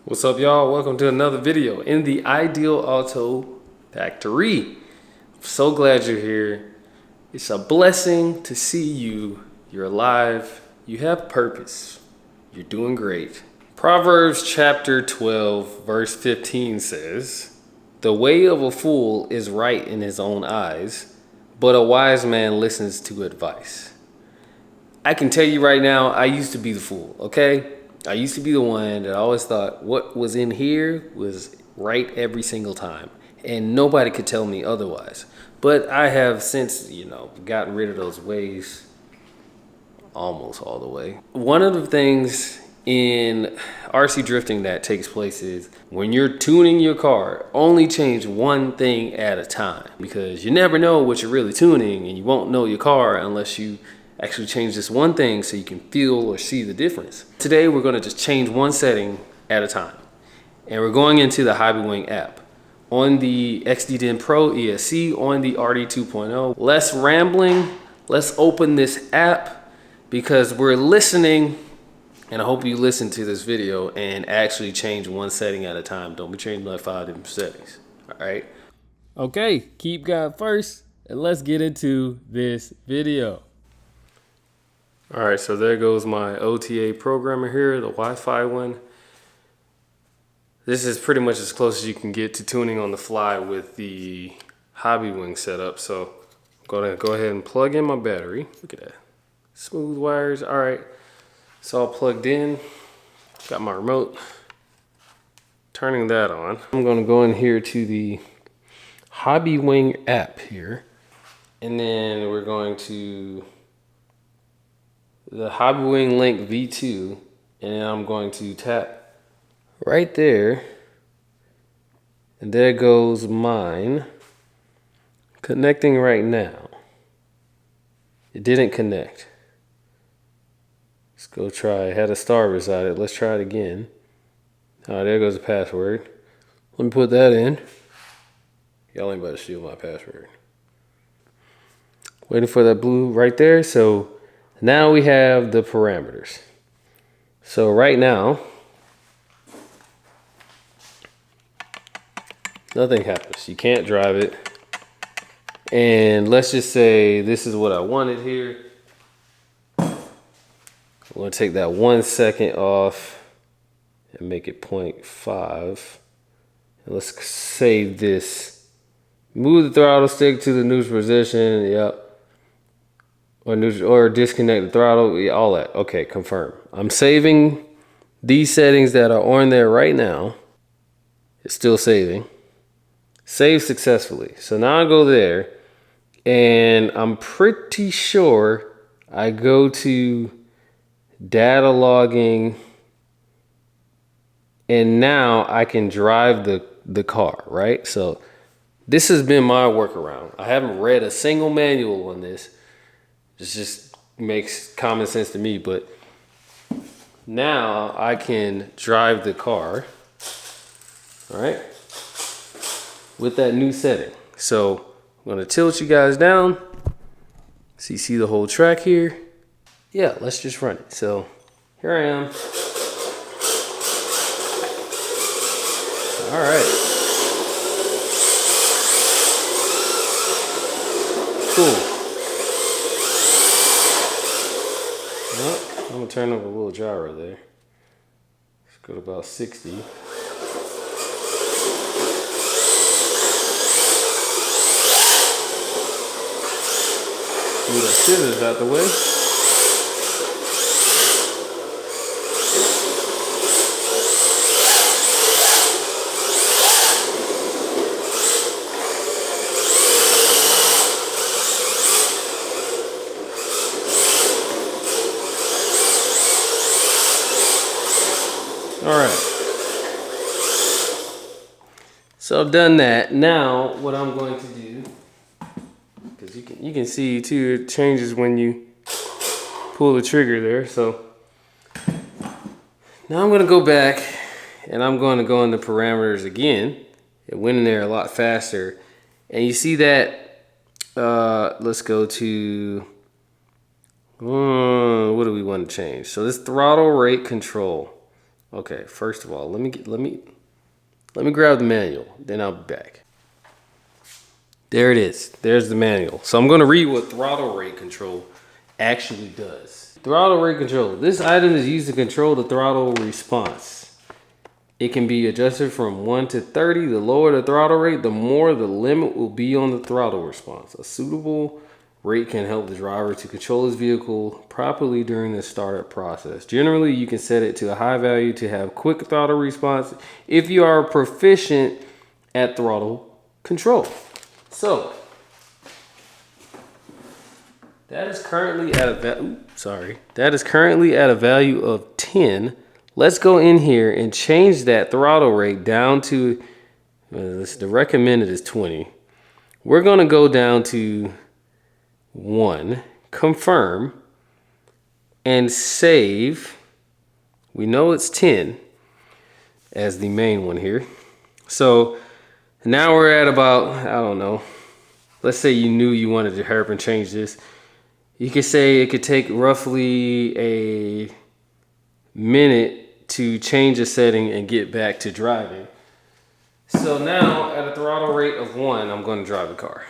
What's up, y'all? Welcome to another video in the Ideal Auto Factory. I'm so glad you're here. It's a blessing to see you. You're alive. You have purpose. You're doing great. Proverbs chapter 12, verse 15 says, "The way of a fool is right in his own eyes, but a wise man listens to advice." I can tell you right now, I used to be the fool, okay? I used to be the one that always thought what was in here was right every single time, and nobody could tell me otherwise. But I have since, gotten rid of those ways almost all the way. One of the things in RC drifting that takes place is when you're tuning your car, only change one thing at a time, because you never know what you're really tuning, and you won't know your car unless you actually change this one thing so you can feel or see the difference. Today we're going to just change one setting at a time, and we're going into the Hobbywing app on the XD10 Pro ESC on the RD 2.0. Less rambling, let's open this app because we're listening, and I hope you listen to this video and actually change one setting at a time. Don't be changing like 5 different settings. All right. Okay, keep God first, and let's get into this video. All right, so there goes my OTA programmer here, the Wi-Fi one. This is pretty much as close as you can get to tuning on the fly with the Hobbywing setup. So I'm gonna go ahead and plug in my battery. Look at that, smooth wires. All right, it's all plugged in. Got my remote, turning that on. I'm gonna go in here to the Hobbywing app here, and then we're going to the Hobbywing Link V2, and then I'm going to tap right there, and there goes mine connecting right now. It didn't connect. Let's go try. It had a star beside it. Let's try it again. Oh, there goes the password. Let me put that in. Y'all ain't about to steal my password. Waiting for that blue right there. So now we have the parameters. So right now, nothing happens. You can't drive it. And let's just say this is what I wanted here. I'm going to take that 1 second off and make it 0.5. And let's save this. Move the throttle stick to the neutral position. Yep. Or disconnect the throttle, all that. Okay, confirm. I'm saving these settings that are on there right now. It's still saving. Save successfully. So now I go there, and I'm pretty sure I go to data logging, and now I can drive the car, right? So this has been my workaround. I haven't read a single manual on this. It just makes common sense to me, but now I can drive the car, all right, with that new setting. So I'm gonna tilt you guys down so you see the whole track here. Yeah, let's just run it. So here I am. All right. Cool. I'm gonna turn up a little gyro there. Let's go to about 60. Move that scissors out the way. All right, so I've done that. Now what I'm going to do, because you can see too, it changes when you pull the trigger there. So now I'm going to go back, and I'm going to go into parameters again. It went in there a lot faster, and you see that. Let's go to what do we want to change? So this throttle rate control. Okay, first of all, let me grab the manual, then I'll be back. There it is. There's the manual. So I'm going to read what throttle rate control actually does. Throttle rate control. This item is used to control the throttle response. It can be adjusted from 1 to 30. The lower the throttle rate, the more the limit will be on the throttle response. A suitable rate can help the driver to control his vehicle properly during the startup process. Generally, you can set it to a high value to have quick throttle response if you are proficient at throttle control. So that is currently at a value of 10. Let's go in here and change that throttle rate down to the recommended is 20. We're going to go down to 1, confirm, and save. We know it's 10 as the main one here. So now we're at about, I don't know, let's say you knew you wanted to hurry up and change this. You could say it could take roughly a minute to change a setting and get back to driving. So now at a throttle rate of 1, I'm going to drive the car.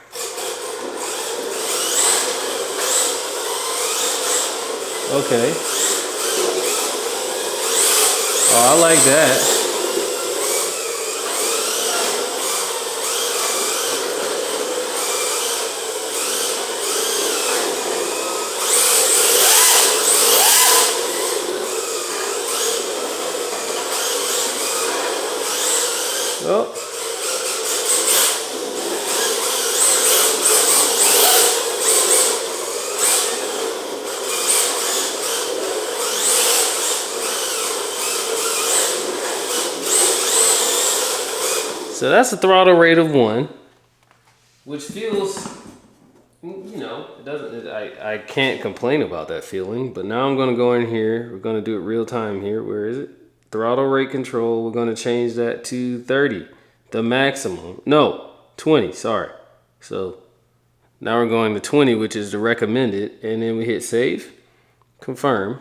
Okay. Oh, I like that. Oh. So that's a throttle rate of 1, which feels, you know, it doesn't. I can't complain about that feeling. But now I'm going to go in here. We're going to do it real time here. Where is it? Throttle rate control. We're going to change that to 30, the maximum. No, 20. Sorry. So now we're going to 20, which is the recommended, and then we hit save, confirm.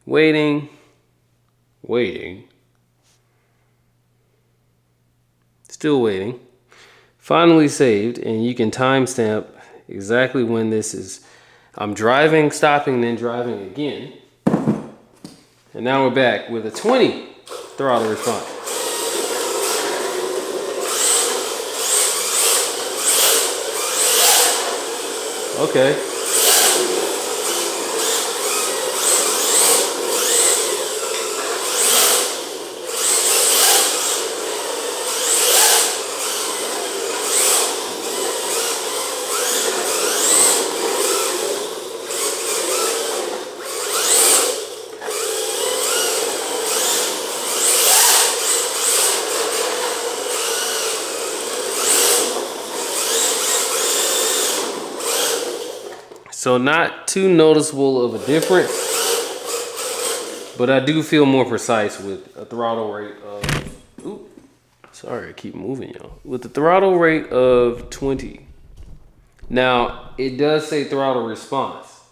Waiting. Still waiting. Finally saved, and you can timestamp exactly when this is. I'm driving, stopping, then driving again. And now we're back with a 20 throttle response. Okay. So not too noticeable of a difference, but I do feel more precise with a throttle rate of, sorry, I keep moving, y'all. With the throttle rate of 20. Now, it does say throttle response.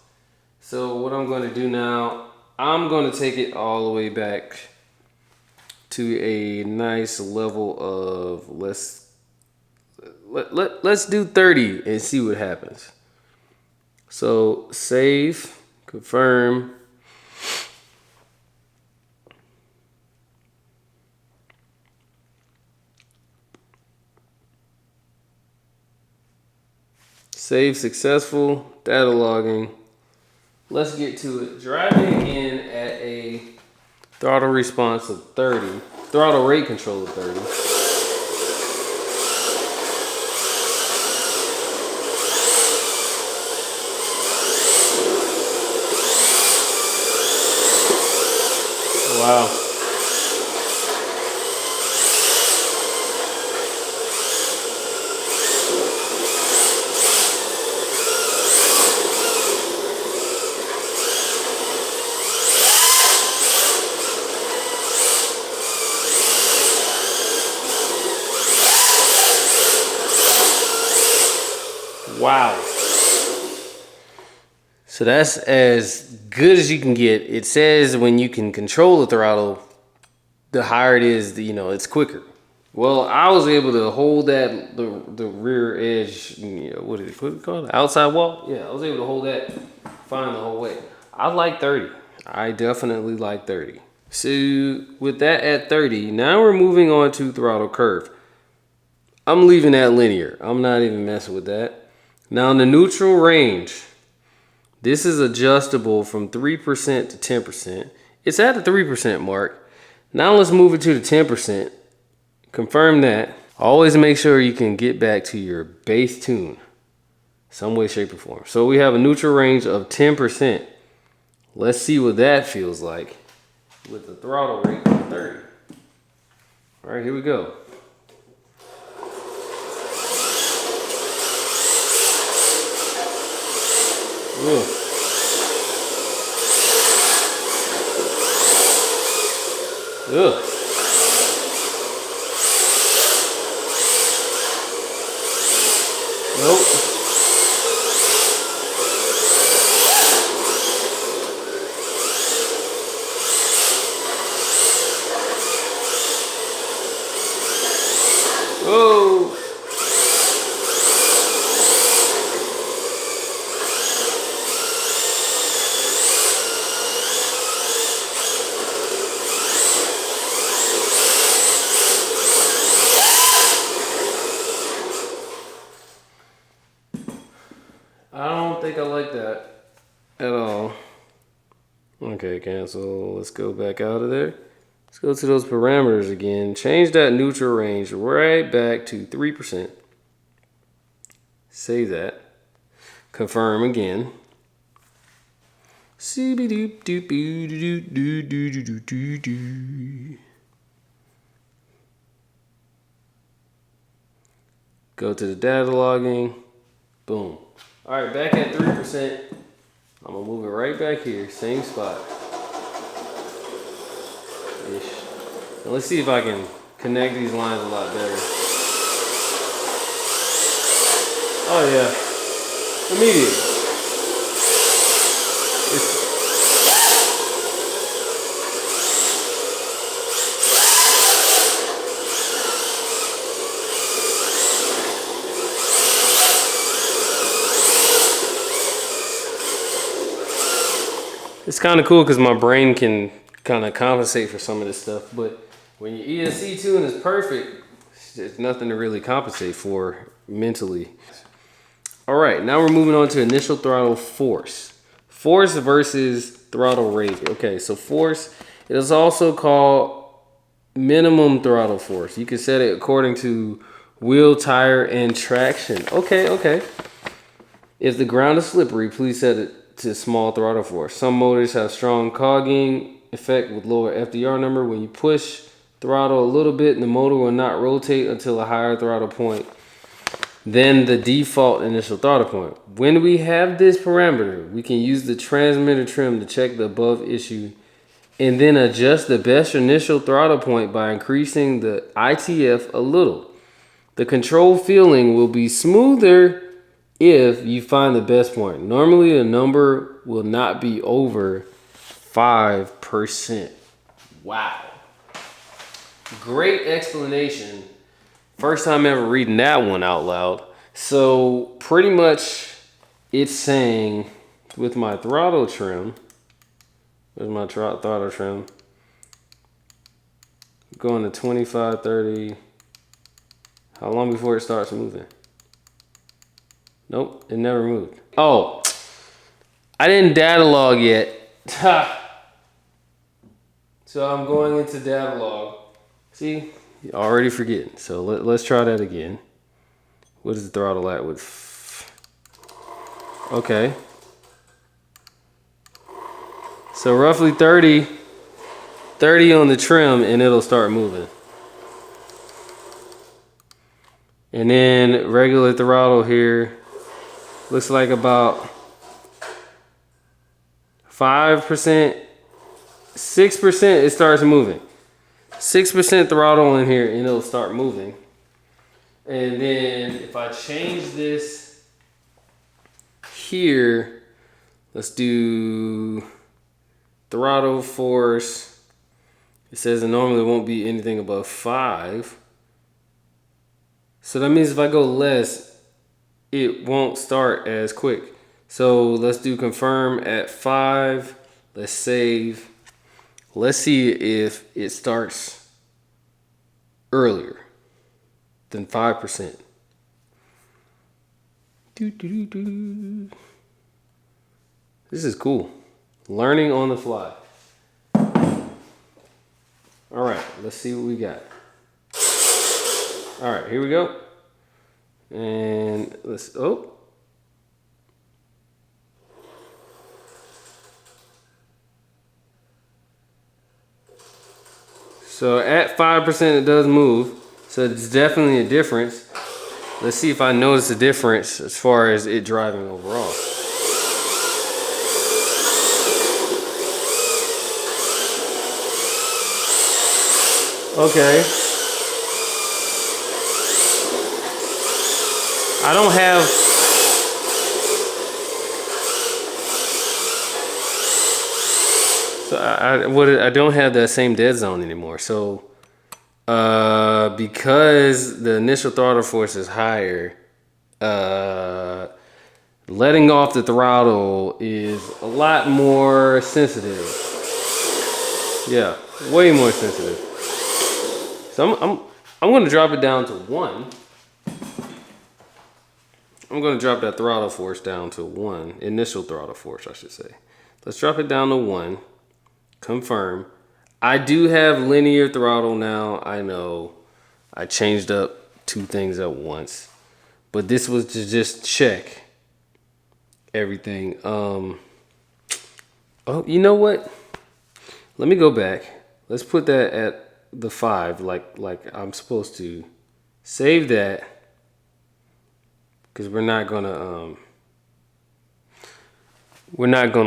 So what I'm going to do now, I'm going to take it all the way back to a nice level of, let's do 30 and see what happens. So save, confirm. Save successful, data logging. Let's get to it. Driving again at a throttle response of 30, throttle rate control of 30. Wow. Wow. So that's as good as you can get. It says when you can control the throttle, the higher it is, you know, it's quicker. Well, I was able to hold that, the rear edge, you know, what is it called? Outside wall? Yeah, I was able to hold that fine the whole way. I like 30. I definitely like 30. So with that at 30, now we're moving on to throttle curve. I'm leaving that linear. I'm not even messing with that. Now in the neutral range, this is adjustable from 3% to 10%. It's at the 3% mark. Now let's move it to the 10%. Confirm that. Always make sure you can get back to your bass tune some way, shape, or form. So we have a neutral range of 10%. Let's see what that feels like with the throttle rate of 30. All right, here we go. Ugh. Ugh. Nope. Whoa. I don't think I like that at all. Okay, cancel. Let's go back out of there. Let's go to those parameters again. Change that neutral range right back to 3%. Save that. Confirm again. Go to the data logging. Boom. All right, back at 3%. I'm gonna move it right back here, same spot. Ish. And let's see if I can connect these lines a lot better. Oh yeah, immediate. It's kind of cool because my brain can kind of compensate for some of this stuff, but when your ESC tune is perfect, there's nothing to really compensate for mentally. All right, now we're moving on to initial throttle force. Force versus throttle rate. Okay, so force, it is also called minimum throttle force. You can set it according to wheel, tire, and traction. Okay. If the ground is slippery, please set it to small throttle force. Some motors have strong cogging effect with lower FDR number. When you push throttle a little bit, the motor will not rotate until a higher throttle point than the default initial throttle point. When we have this parameter, we can use the transmitter trim to check the above issue and then adjust the best initial throttle point by increasing the ITF a little. The control feeling will be smoother if you find the best point. Normally the number will not be over 5%. Wow. Great explanation. First time ever reading that one out loud. So pretty much it's saying with my throttle trim, throttle trim, going to 25, 30. How long before it starts moving? Nope, it never moved. Oh, I didn't data log yet. So I'm going into data log. See, you're already forgetting. So let's try that again. What is the throttle at with? Okay. So roughly 30 on the trim and it'll start moving. And then regular throttle here. Looks like about 5%, 6%, it starts moving. 6% throttle in here and it'll start moving. And then if I change this here, Let's do throttle force. It says it normally won't be anything above 5. So that means if I go less, it won't start as quick. So let's do confirm at 5. Let's save. Let's see if it starts earlier than 5%. This is cool. Learning on the fly. All right, let's see what we got. All right, here we go. And let's, oh. So at 5% it does move. So it's definitely a difference. Let's see if I notice a difference as far as it driving overall. Okay. I don't have, so I don't have that same dead zone anymore. So because the initial throttle force is higher, letting off the throttle is a lot more sensitive. Yeah, way more sensitive. So I'm gonna drop it down to 1. I'm gonna drop that throttle force down to 1. Initial throttle force, I should say. Let's drop it down to 1. Confirm. I do have linear throttle now. I know I changed up 2 things at once, but this was to just check everything. Oh, you know what? Let me go back. Let's put that at the 5, like I'm supposed to. Save that, because we're not gonna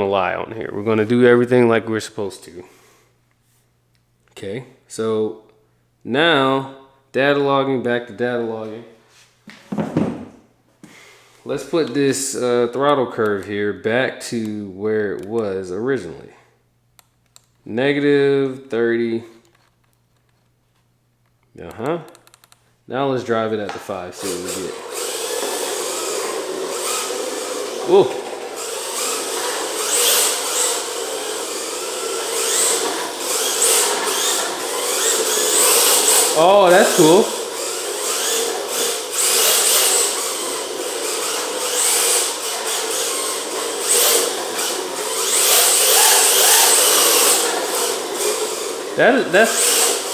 lie on here. We're gonna do everything like we're supposed to. Okay, so now data logging, back to data logging. Let's put this throttle curve here back to where it was originally. -30. Now let's drive it at the 5, see what we get. Ooh. Oh, that's cool.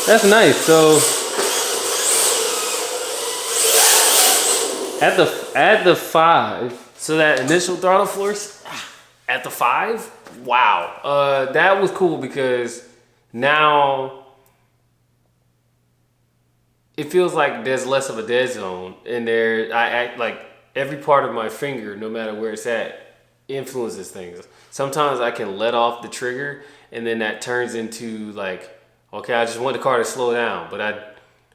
That's nice. So at the 5, so that initial throttle force at the 5, wow. That was cool because now it feels like there's less of a dead zone, and I act like every part of my finger, no matter where it's at, influences things. Sometimes I can let off the trigger, and then that turns into like, okay, I just want the car to slow down, but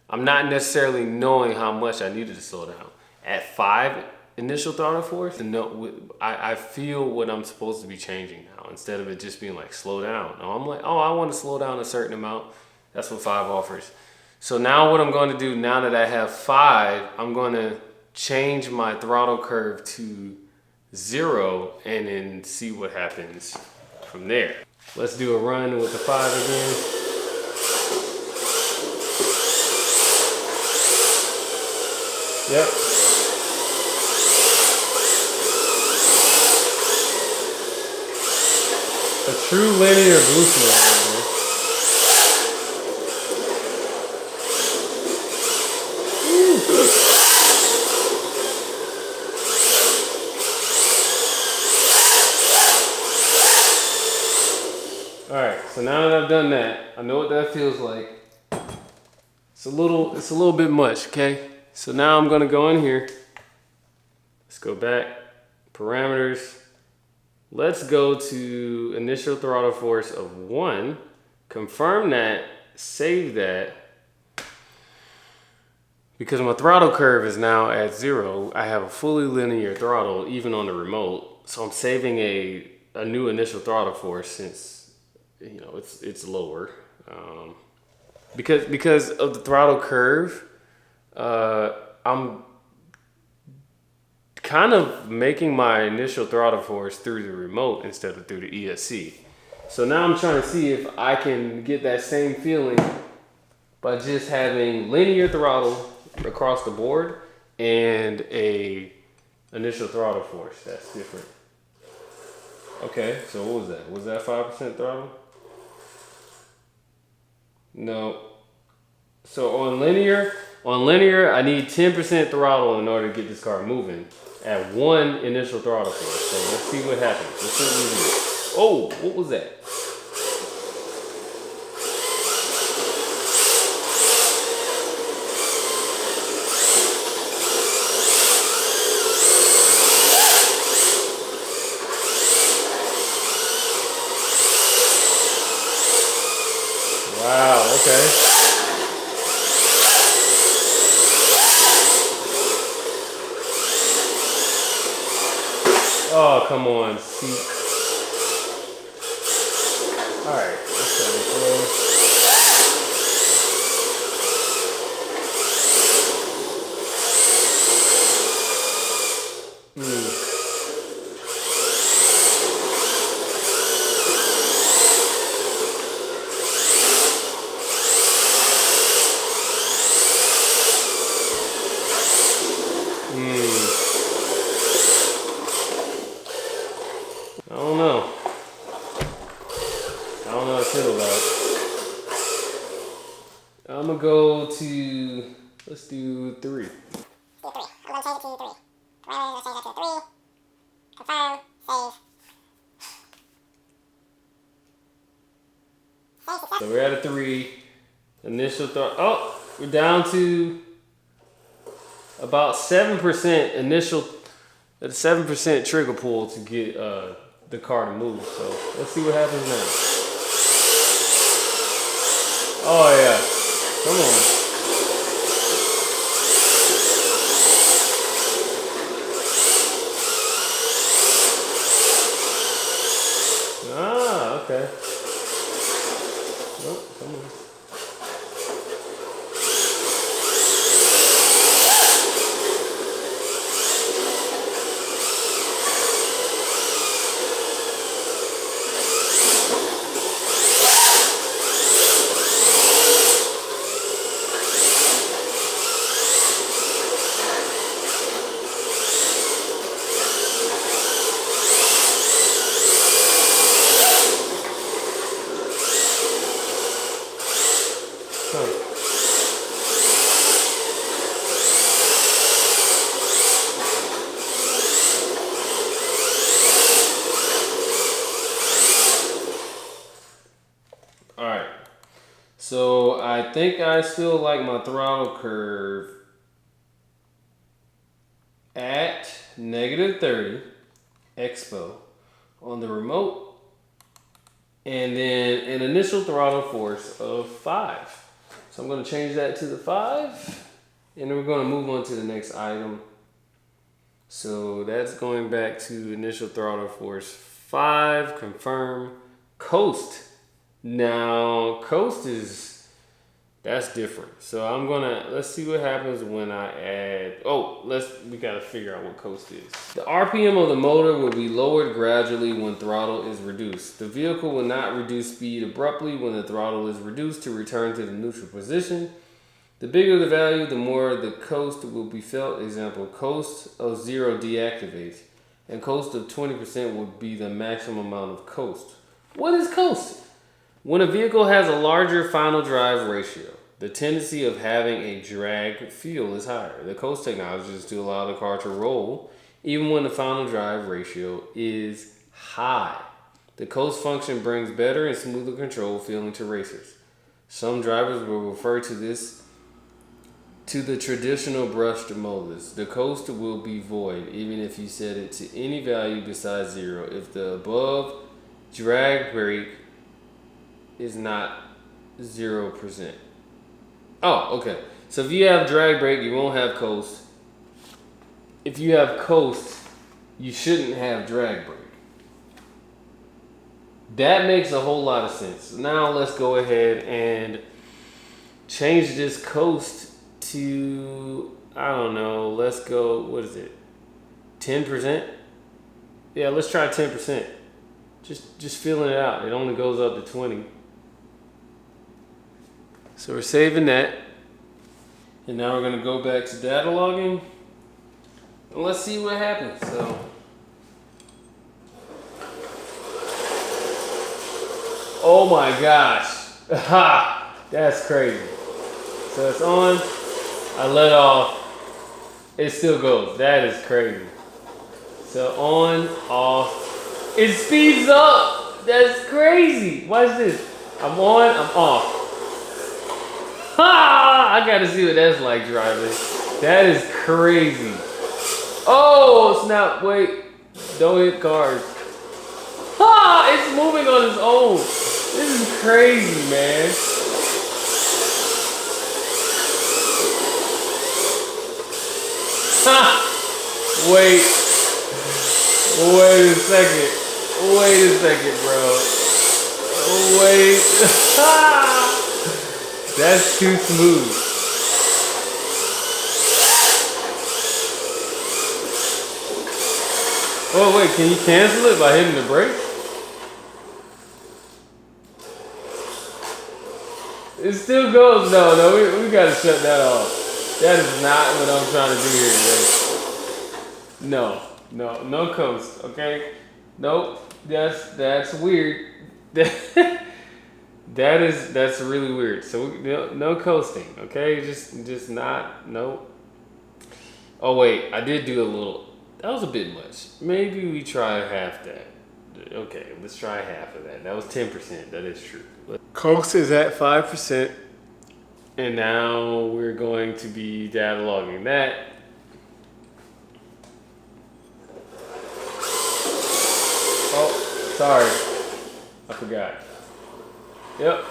I'm not necessarily knowing how much I needed to slow down. At 5 initial throttle force, I feel what I'm supposed to be changing now, instead of it just being like slow down. Now I'm like, oh, I want to slow down a certain amount. That's what 5 offers. So now what I'm going to do, now that I have 5, I'm going to change my throttle curve to 0 and then see what happens from there. Let's do a run with the 5 again. Yep. A true linear boost mode. All right, so now that I've done that, I know what that feels like. It's a little bit much, okay? So now I'm gonna go in here. Let's go back, parameters. Let's go to initial throttle force of 1, confirm that, save that. Because my throttle curve is now at 0, I have a fully linear throttle even on the remote. So I'm saving a a new initial throttle force since, you know, it's lower. Because of the throttle curve, I'm kind of making my initial throttle force through the remote instead of through the ESC. So now I'm trying to see if I can get that same feeling by just having linear throttle across the board and a initial throttle force that's different. Okay, so what was that? Was that 5% throttle? No. So on linear, I need 10% throttle in order to get this car moving at one initial throttle force. So let's see what happens. Let's see what we do. Oh, what was that? Wow, okay. Oh, come on. See. All right, let's go. I don't know how to feel about it. I'm gonna go to, let's do 3. I'm gonna change it to 3. Let's change it to 3. Confirm, save. So we're at a 3. Initial thought. Oh, we're down to about 7% initial, 7% trigger pull to get the car to move. So let's see what happens now. Oh yeah, come on. Ah, okay. Oh, come on. Alright, so I think I still like my throttle curve at -30 expo on the remote, and then an initial throttle force of 5. So I'm going to change that to the 5, and then we're going to move on to the next item. So that's going back to initial throttle force 5, confirm, coast. Now coast that's different. So I'm gonna, let's see what happens when I add, we gotta figure out what coast is. The RPM of the motor will be lowered gradually when throttle is reduced. The vehicle will not reduce speed abruptly when the throttle is reduced to return to the neutral position. The bigger the value, the more the coast will be felt. Example, coast of 0 deactivates, and coast of 20% would be the maximum amount of coast. What is coast? When a vehicle has a larger final drive ratio, the tendency of having a drag feel is higher. The coast technology is to allow the car to roll even when the final drive ratio is high. The coast function brings better and smoother control feeling to racers. Some drivers will refer to this to the traditional brushed motors. The coast will be void even if you set it to any value besides 0 if the above drag brake is not 0%. Oh, okay. So if you have drag brake, you won't have coast. If you have coast, you shouldn't have drag brake. That makes a whole lot of sense. Now let's go ahead and change this coast to, I don't know, let's go, what is it? 10%? Yeah, let's try 10%. Just feeling it out. It only goes up to 20. So we're saving that. And now we're gonna go back to data logging. And let's see what happens. So, oh my gosh. Ha! That's crazy. So it's on. I let off. It still goes. That is crazy. So on, off. It speeds up. That's crazy. Watch this. I'm on, I'm off. Ha! I gotta see what that's like driving. That is crazy. Oh, snap. Wait. Don't hit cars. Ha! It's moving on its own. This is crazy, man. Ha! Wait a second. Wait a second, bro. Wait. That's too smooth. Oh, wait, can you cancel it by hitting the brake? It still goes. No, we gotta shut that off. That is not what I'm trying to do here today. No coast, okay? Nope, that's weird. That's really weird. So no coasting, okay? Just not, nope. Oh wait, I did do a little, that was a bit much. Maybe we try half that. Okay, let's try half of that. That was 10%, that is true. Coast is at 5%. And now we're going to be data logging that. Oh, sorry. I forgot. Yep.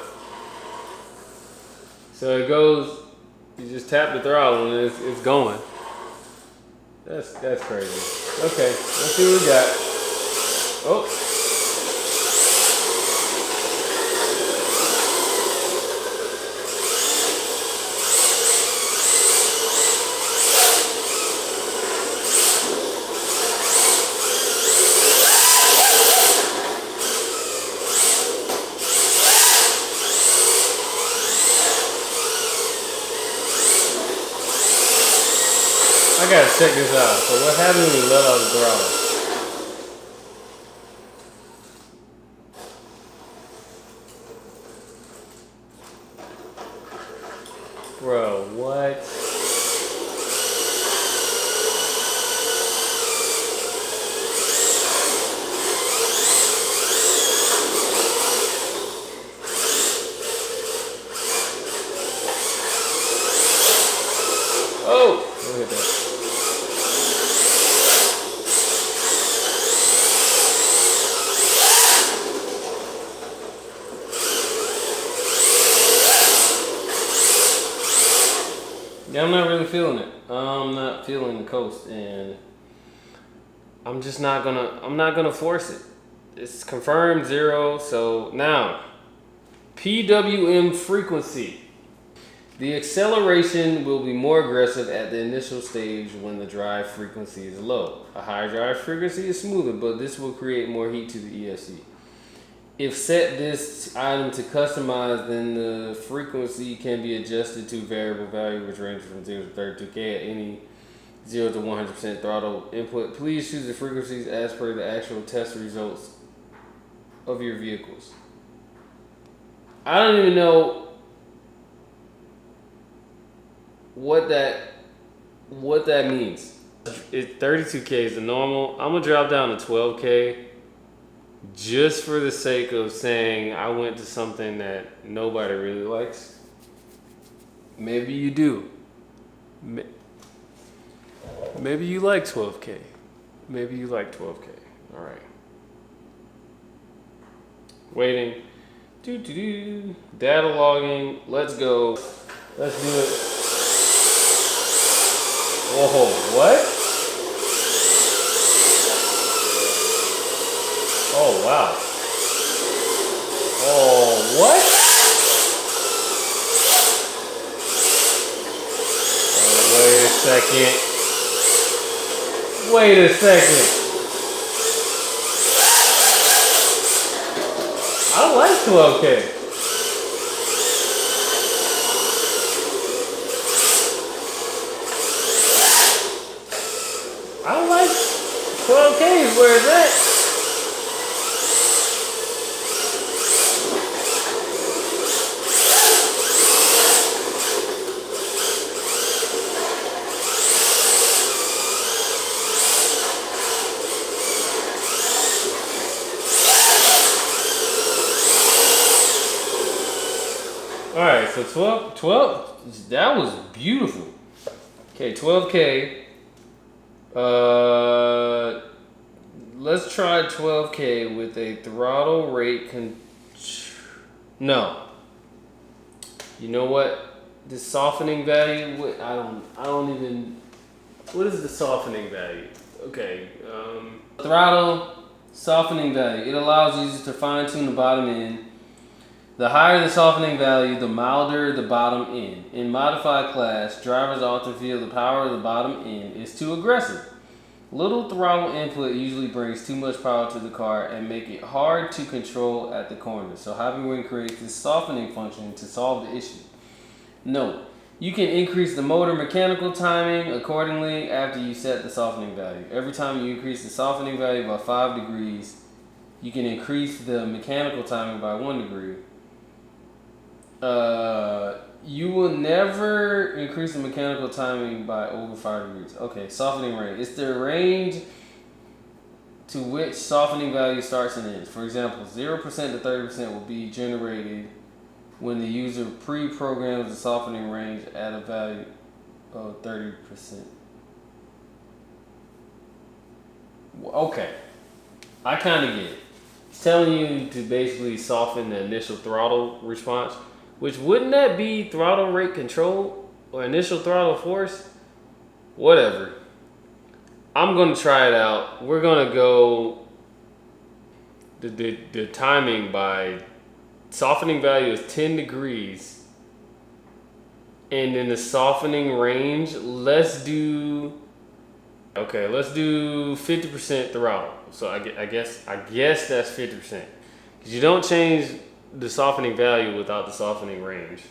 So it goes, you just tap the throttle and it's going. That's crazy. Okay, let's see what we got. Oh. I gotta check this out. So what happens when you let off the throttle? Bro, what? Oh! Look at that. Yeah, I'm not really feeling it. I'm not feeling the coast, and I'm not gonna force it. It's confirmed 0. So now, PWM frequency. The acceleration will be more aggressive at the initial stage when the drive frequency is low. A higher drive frequency is smoother, but this will create more heat to the ESC. If set this item to customize, then the frequency can be adjusted to variable value, which ranges from 0 to 32K at any 0 to 100% throttle input. Please choose the frequencies as per the actual test results of your vehicles. I don't even know what that means. It 32K is the normal. I'm gonna drop down to 12K. Just for the sake of saying I went to something that nobody really likes. Maybe you do. Maybe you like 12K. Maybe you like 12K. All right. Waiting. Data logging. Let's go. Let's do it. Whoa, what? Oh, wow. second. Wait a second. I like 12K. I like 12K is where it's at. Alright, so 12, that was beautiful. Okay, 12K. Let's try 12K with a throttle rate no. You know what? The softening value, I don't even, what is the softening value? Okay, throttle softening value. It allows users to fine tune the bottom end. The higher the softening value, the milder the bottom end. In modified class, drivers often feel the power of the bottom end is too aggressive. Little throttle input usually brings too much power to the car and make it hard to control at the corners. So Hobbywing creates this softening function to solve the issue. Note, you can increase the motor mechanical timing accordingly after you set the softening value. Every time you increase the softening value by 5 degrees, you can increase the mechanical timing by 1 degree. You will never increase the mechanical timing by over 5 degrees. Okay, softening range. It's the range to which softening value starts and ends. For example, 0% to 30% will be generated when the user pre-programs the softening range at a value of 30%. Okay, I kind of get it. It's telling you to basically soften the initial throttle response. Which, wouldn't that be throttle rate control or initial throttle force? Whatever. I'm going to try it out. We're going to go the timing by softening value is 10 degrees. And then the softening range, let's do 50% throttle. So I guess that's 50%. Because you don't change the softening value without the softening range.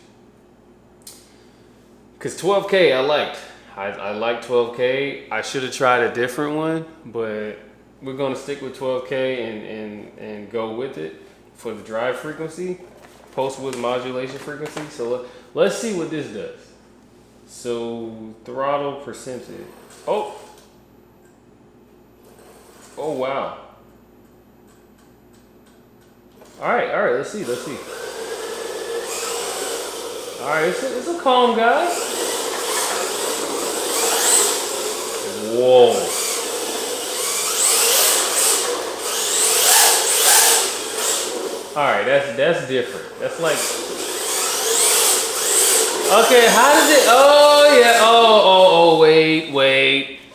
Because 12K I liked. I like 12K. I should have tried a different one, but we're going to stick with 12K and go with it for the drive frequency, pulse width modulation frequency. So let's see what this does. So throttle percentage. Oh wow. All right, let's see. All right, it's a calm guy. Whoa. All right, that's different. That's like, okay, how does it, oh yeah,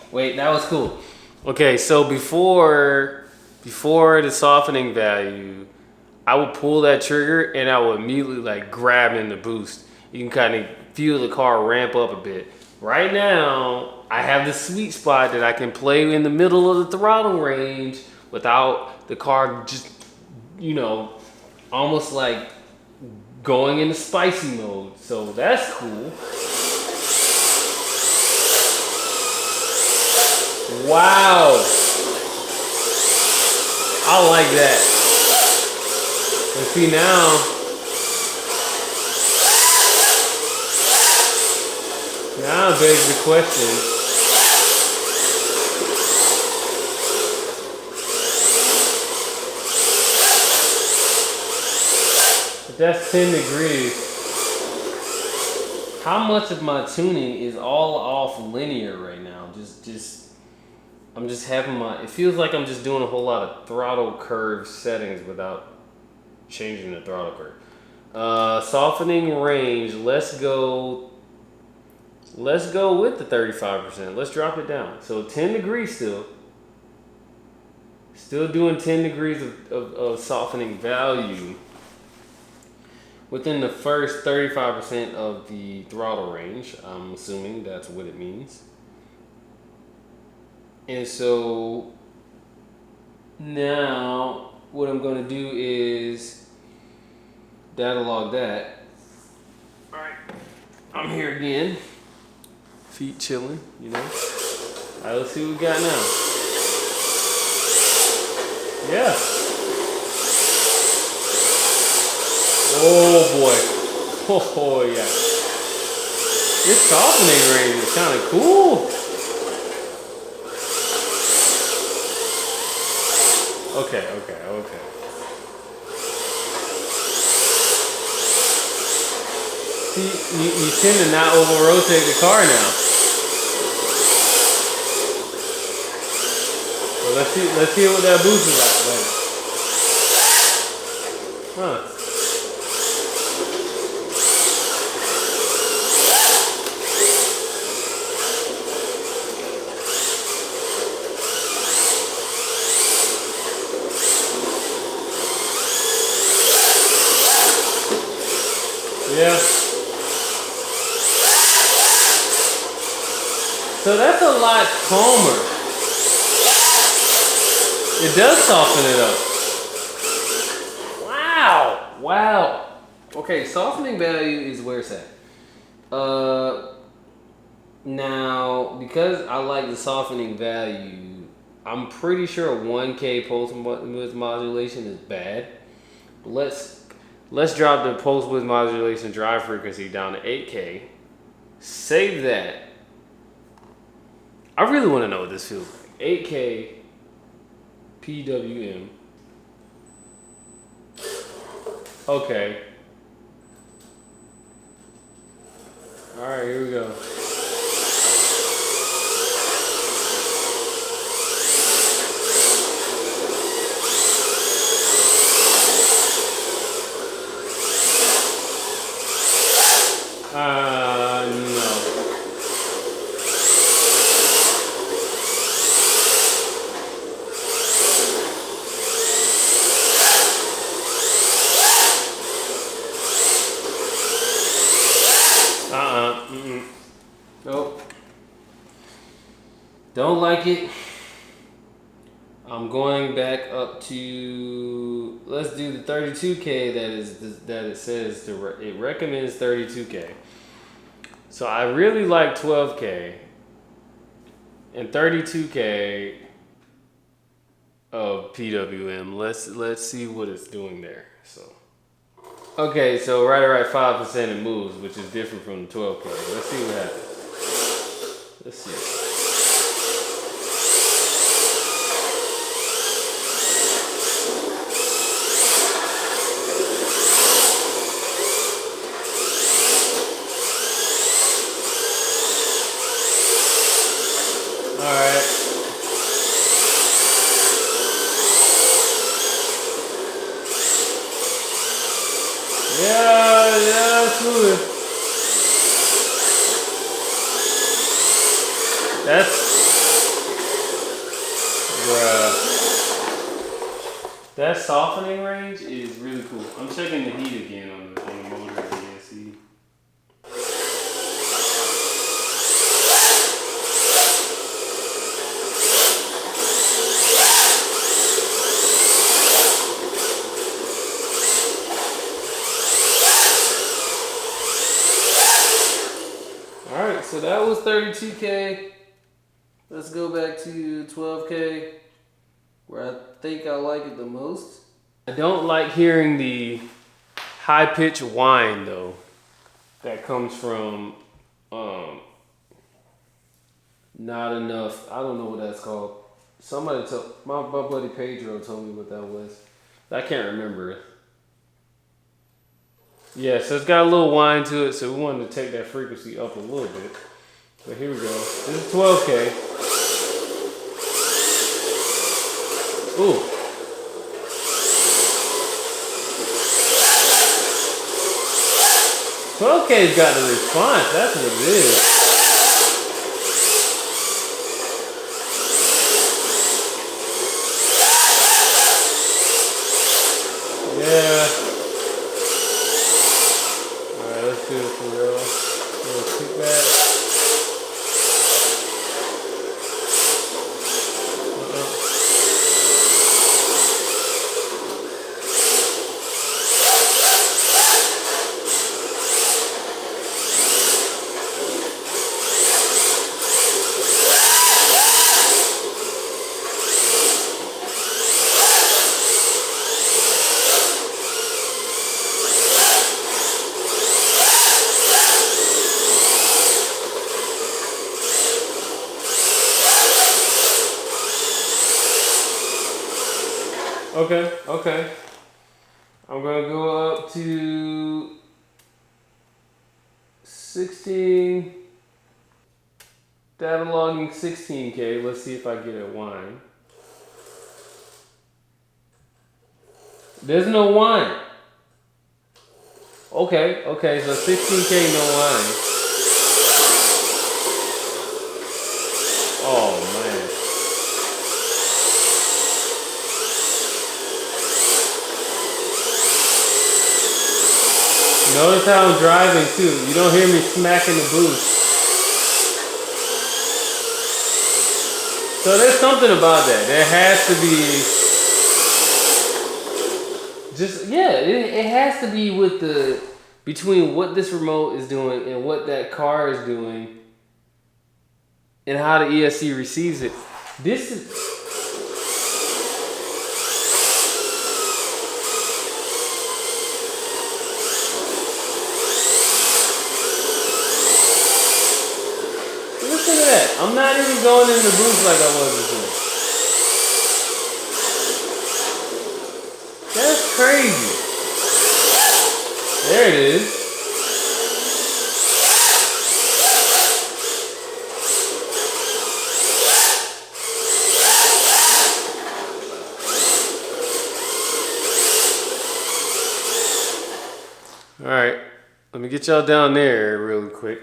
wait, that was cool. Okay, so before the softening value, I would pull that trigger and I would immediately like grab in the boost. You can kind of feel the car ramp up a bit. Right now, I have the sweet spot that I can play in the middle of the throttle range without the car just, almost like going into spicy mode. So that's cool. Wow. I like that. And see now it begs the question. If that's 10 degrees, how much of my tuning is all off linear right now? I'm just having it feels like I'm just doing a whole lot of throttle curve settings without changing the throttle curve. Softening range, let's go with the 35%. Let's drop it down. So 10 degrees still doing 10 degrees of softening value within the first 35% of the throttle range. I'm assuming that's what it means. And so now what I'm going to do is data log that. All right, I'm here again. Feet chilling, you know. All right, let's see what we got now. Yeah. Oh boy. Oh yeah. This softening range is kind of cool. Okay. See, you tend to not over-rotate the car now. Well, let's see what that boost is like. Huh. Yeah. So that's a lot calmer. It does soften it up. Wow. Okay, softening value is where it's at. Now, because I like the softening value, I'm pretty sure 1K pulse width modulation is bad. Let's drop the pulse width modulation drive frequency down to 8K. Save that. I really want to know what this feels like. 8K PWM. Okay. All right, here we go. No. Nope. Don't like it. I'm going back up to, let's do the 32K that it says it recommends 32K. So I really like 12K and 32K of PWM. Let's see what it's doing there. So okay, so right around 5% it moves, which is different from the 12K. Let's see what happens. Let's see. Yeah, smooth. That softening range is really cool. I'm checking the heat again on the motor of the ESC. Alright, so that was 32K. Let's go back to 12K, where I think I like it the most. I don't like hearing the high-pitched whine, though, that comes from not enough. I don't know what that's called. Somebody told, my buddy Pedro told me what that was. I can't remember it. Yeah, so it's got a little whine to it, so we wanted to take that frequency up a little bit. But here we go. This is 12K. Ooh. "12K's got the response, that's what it is." Yeah. Alright, let's do it for real. A little kickback. Okay. I'm gonna go up to 16. Data logging 16K. Let's see if I get a whine. There's no whine. Okay, so 16K, no whine. Oh man. Notice how I'm driving too. You don't hear me smacking the boost. So there's something about that. There has to be just, yeah, it has to be with the, between what this remote is doing and what that car is doing and how the ESC receives it. This is, listen to that. I'm not even going in the booth like I was before. That's crazy. There it is. All right, let me get y'all down there really quick.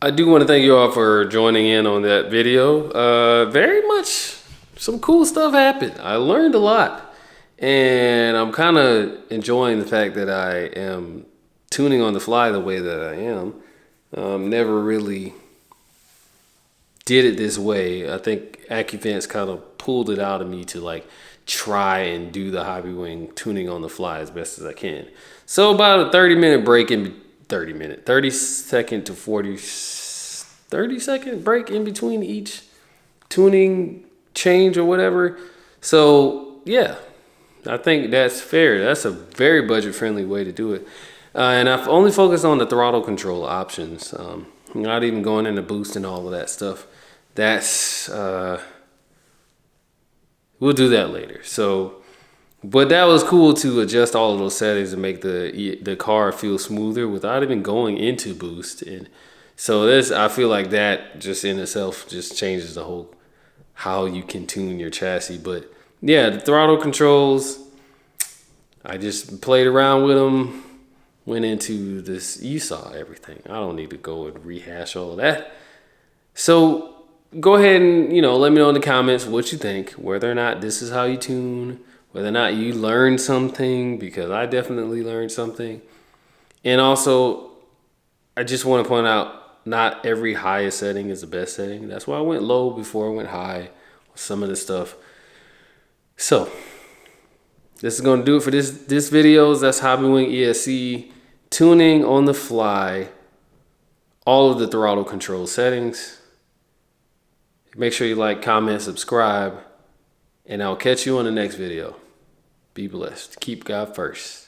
I do want to thank you all for joining in on that video. Very much some cool stuff happened. I learned a lot, and I'm kind of enjoying the fact that I am tuning on the fly the way that I am. Never really did it this way. I think Acuvance kind of pulled it out of me to like try and do the Hobbywing tuning on the fly as best as I can. So about a 30-minute break in 30-second to 30-second break in between each tuning change or whatever. So yeah, I think that's fair. That's a very budget-friendly way to do it. And I've only focused on the throttle control options. Not even going into boost and all of that stuff. That's we'll do that later. So, but that was cool to adjust all of those settings and make the car feel smoother without even going into boost. And so this, I feel like that just in itself just changes the whole how you can tune your chassis. But yeah, the throttle controls, I just played around with them, went into this, you saw everything. I don't need to go and rehash all of that. So go ahead and, let me know in the comments what you think, whether or not this is how you tune, whether or not you learned something, because I definitely learned something. And also, I just want to point out, not every highest setting is the best setting. That's why I went low before I went high with some of this stuff. So, this is going to do it for this video. That's Hobbywing ESC, tuning on the fly, all of the throttle control settings. Make sure you like, comment, subscribe, and I'll catch you on the next video. Be blessed. Keep God first.